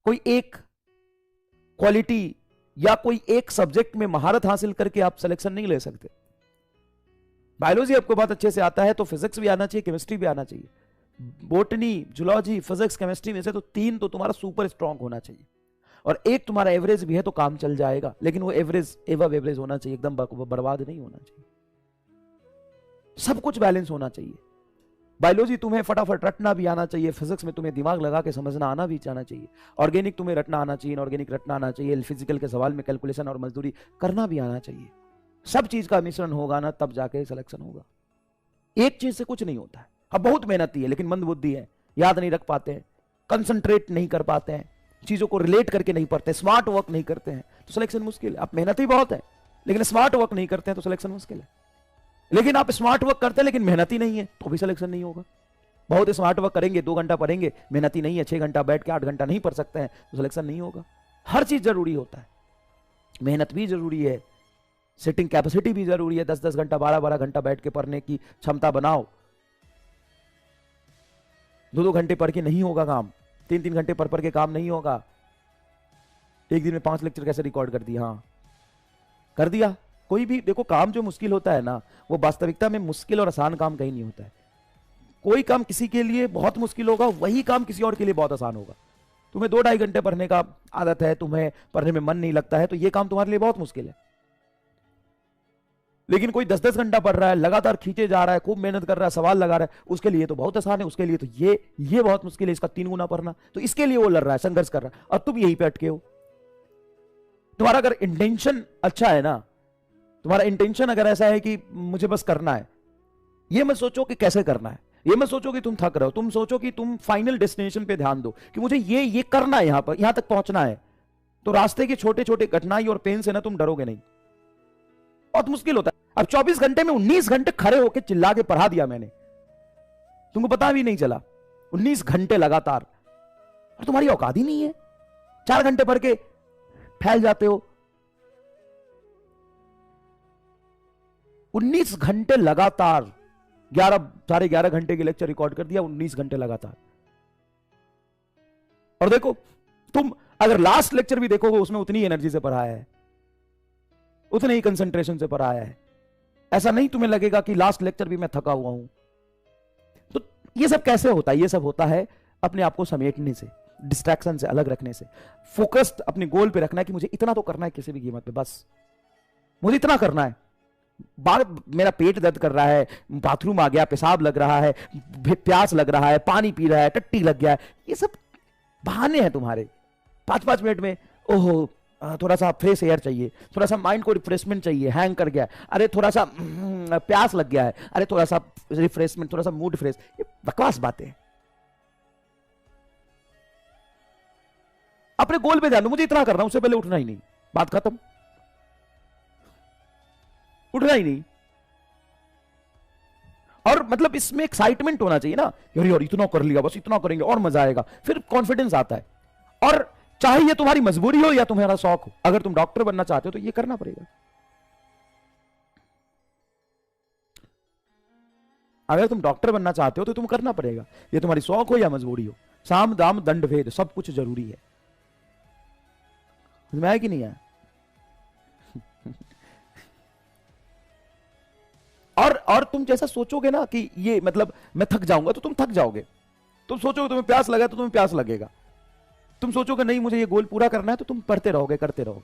कोई एक क्वालिटी या कोई एक सब्जेक्ट में महारत हासिल करके आप सिलेक्शन नहीं ले सकते। बायोलॉजी आपको बहुत अच्छे से आता है तो फिजिक्स भी आना चाहिए, केमिस्ट्री भी आना चाहिए। बोटनी, जूलॉजी, फिजिक्स, केमिस्ट्री में से तो 3 तो तुम्हारा सुपर स्ट्रांग होना चाहिए, और एक तुम्हारा एवरेज भी है तो काम चल जाएगा, लेकिन वो एवरेज एवब एवरेज होना चाहिए, एकदम बर्बाद नहीं होना चाहिए। सब कुछ बैलेंस होना चाहिए। बायोलॉजी तुम्हें फटाफट रटना भी आना चाहिए, फिजिक्स में तुम्हें दिमाग लगा के समझना आना भी आना चाहिए, ऑर्गेनिक तुम्हें रटना आना चाहिए, इनऑर्गेनिक रटना आना चाहिए, फिजिकल के सवाल में कैलकुलेशन और मजदूरी करना भी आना चाहिए। सब चीज का मिश्रण होगा ना, तब जाके सिलेक्शन होगा। एक चीज से कुछ नहीं होता है। अब बहुत मेहनती है लेकिन मंद बुद्धि है, याद नहीं रख पाते हैं, कंसंट्रेट नहीं कर पाते हैं, चीजों को रिलेट करके नहीं पढ़ते, स्मार्ट वर्क नहीं करते हैं, तो सिलेक्शन मुश्किल है। आप मेहनती बहुत है लेकिन स्मार्ट वर्क नहीं करते हैं तो सिलेक्शन मुश्किल है। लेकिन आप स्मार्ट वर्क करते हैं लेकिन मेहनती नहीं है तो भी सिलेक्शन नहीं होगा। बहुत स्मार्ट वर्क करेंगे, 2 घंटा पढ़ेंगे, मेहनती नहीं है, 6 घंटा बैठ के 8 घंटा नहीं पढ़ सकते हैं तो सिलेक्शन नहीं होगा। हर चीज जरूरी होता है, मेहनत भी जरूरी है, सिटिंग कैपेसिटी भी जरूरी है। 10-10 घंटा 12-12 घंटा बैठ के पढ़ने की क्षमता बनाओ। 2-2 घंटे पढ़ के नहीं होगा काम, 3-3 घंटे पढ़ के काम नहीं होगा। एक दिन में 5 लेक्चर कैसे रिकॉर्ड कर दिया? हाँ कर दिया। कोई भी देखो, काम जो मुश्किल होता है ना, वो वास्तविकता में मुश्किल और आसान काम कहीं नहीं होता है। कोई काम किसी के लिए बहुत मुश्किल होगा, वही काम किसी और के लिए बहुत आसान होगा। तुम्हें 2-2.5 घंटे पढ़ने का आदत है, तुम्हें पढ़ने में मन नहीं लगता है, तो ये काम तुम्हारे लिए बहुत मुश्किल है। लेकिन कोई 10-10 घंटा पढ़ रहा है, लगातार खींचे जा रहा है, खूब मेहनत कर रहा है, सवाल लगा रहा है, उसके लिए तो बहुत आसान है। उसके लिए तो ये बहुत मुश्किल है, इसका 3 गुना पढ़ना, तो इसके लिए वो लड़ रहा है, संघर्ष कर रहा है, और तुम यहीं पे अटके हो। तुम्हारा अगर इंटेंशन अच्छा है ना, तुम्हारा इंटेंशन अगर ऐसा है कि मुझे बस करना है, ये मत सोचो कि कैसे करना है, ये मत सोचो कि तुम थक रहे हो, तुम सोचो कि तुम फाइनल डेस्टिनेशन पे ध्यान दो कि मुझे ये करना है, यहां पर यहां तक पहुंचना है। तो रास्ते की छोटे छोटे कठिनाई और पेन से ना तुम डरोगे नहीं। बहुत मुश्किल होता है। अब 24 घंटे में 19 घंटे खड़े होकर चिल्ला के पढ़ा दिया मैंने, तुमको पता भी नहीं चला। 19 घंटे लगातार, और तुम्हारी औकात ही नहीं है। 4 घंटे पढ़ के फैल जाते हो। 19 घंटे लगातार, 11-11.5 घंटे के लेक्चर रिकॉर्ड कर दिया, 19 घंटे लगातार। और देखो, तुम अगर लास्ट लेक्चर भी देखोगे, उसमें उतनी एनर्जी से पढ़ाया है, उतने ही कंसंट्रेशन से पढ़ाया है। ऐसा नहीं तुम्हें लगेगा कि लास्ट लेक्चर भी मैं थका हुआ हूं। तो ये सब कैसे होता है? ये सब होता है अपने आप को समेटने से, डिस्ट्रैक्शन से अलग रखने से, फोकस्ड अपने गोल पे रखना है कि मुझे इतना तो करना है किसी भी कीमत पे, बस मुझे इतना करना है। मेरा पेट दर्द कर रहा है, बाथरूम आ गया, पेशाब लग रहा है, प्यास लग रहा है, पानी पी रहा है, टट्टी लग गया है, ये सब बहाने हैं तुम्हारे। 5-5 मिनट में ओहो थोड़ा सा फ्रेश एयर चाहिए, थोड़ा सा माइंड को रिफ्रेशमेंट चाहिए, हैंग कर गया, अरे थोड़ा सा प्यास लग गया है, अरे थोड़ा सा रिफ्रेशमेंट, थोड़ा सा मूड फ्रेश। ये बकवास बातें हैं। अपने गोल पे ध्यान दो, मुझे इतना करना, उससे पहले उठना ही नहीं, बात खत्म। उठना ही नहीं। और मतलब इसमें एक्साइटमेंट होना चाहिए ना, यार इतना कर लिया, बस इतना करेंगे और मजा आएगा, फिर कॉन्फिडेंस आता है। और चाहे ये तुम्हारी मजबूरी हो या तुम्हारा शौक हो, अगर तुम डॉक्टर बनना चाहते हो तो ये करना पड़ेगा। अगर तुम डॉक्टर बनना चाहते हो तो तुम करना पड़ेगा, ये तुम्हारी शौक हो या मजबूरी हो। साम दाम दंड भेद सब कुछ जरूरी है। समझ में आया कि नहीं आया? और तुम जैसा सोचोगे ना कि ये मतलब मैं थक जाऊंगा, तो तुम थक जाओगे। तुम सोचोगे तुम्हें प्यास लगा तो तुम्हें प्यास लगेगा। तुम सोचोगे नहीं मुझे ये गोल पूरा करना है, तो तुम पढ़ते रहोगे, करते रहोगे।